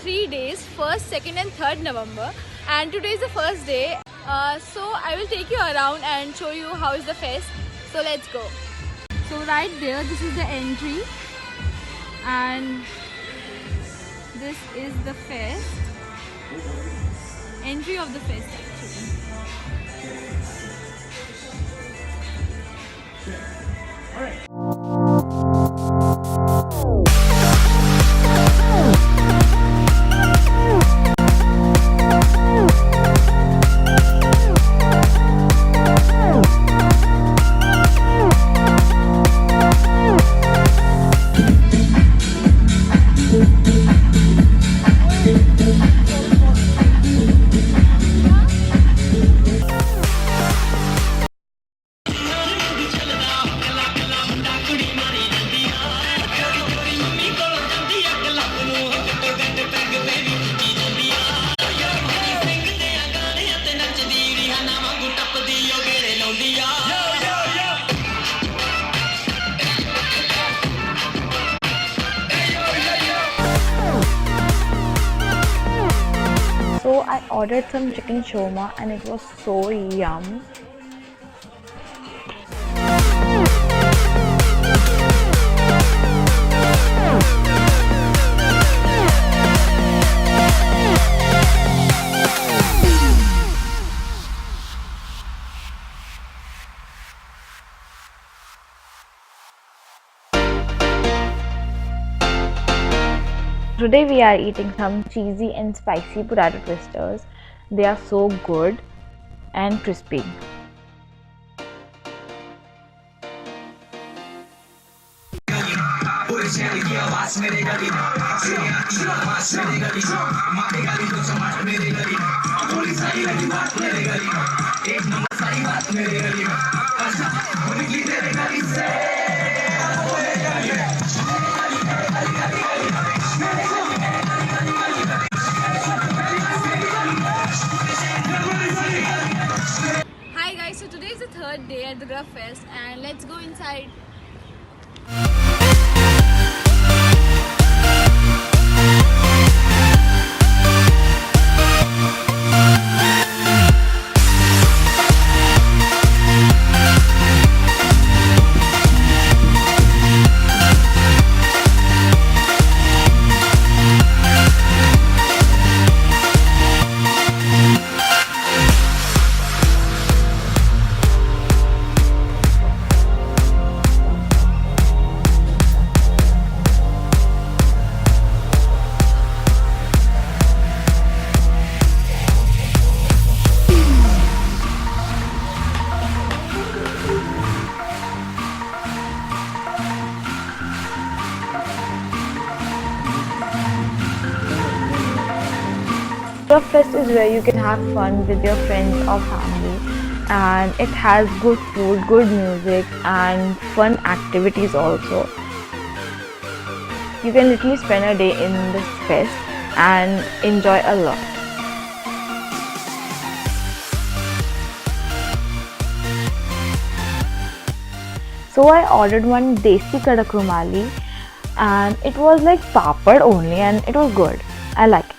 3 days, 1st, 2nd and 3rd November, and today is the first day. So I will take you around and show you how is the fest. So let's go. So right there, this is the entry, and this is the fest. Entry of the fest actually. So I ordered some chicken shawarma and it was so yum. Today we are eating some cheesy and spicy potato twisters. They are so good and crispy. Hi guys, so today is the third day at the Grub Fest and let's go inside. Grub Fest is where you can have fun with your friends or family, and it has good food, good music and fun activities also. You can literally spend a day in this fest and enjoy a lot. So I ordered one desi kadak rumali and it was like papad only and it was good. I like it.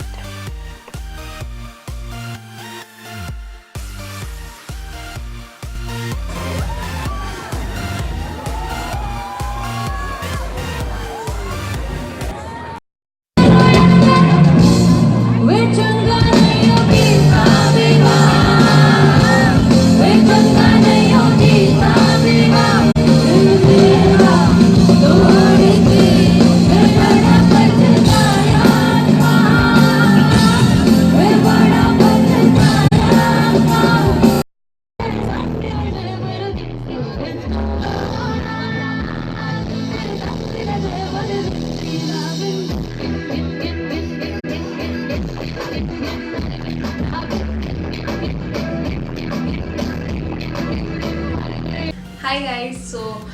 Hi guys, so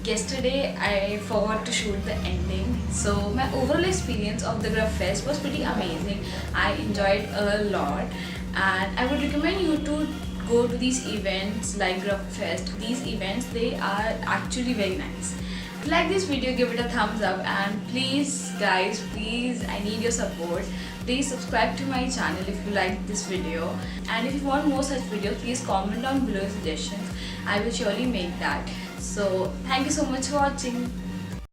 yesterday I forgot to shoot the ending. So my overall experience of the Grub Fest was pretty amazing. I enjoyed a lot and I would recommend you to go to these events like Grub Fest. These events, they are actually very nice. If you like this video, give it a thumbs up, and please guys, please, I need your support. Please subscribe to my channel if you like this video, and if you want more such videos, please comment down below suggestions. I will surely make that. So thank you so much for watching.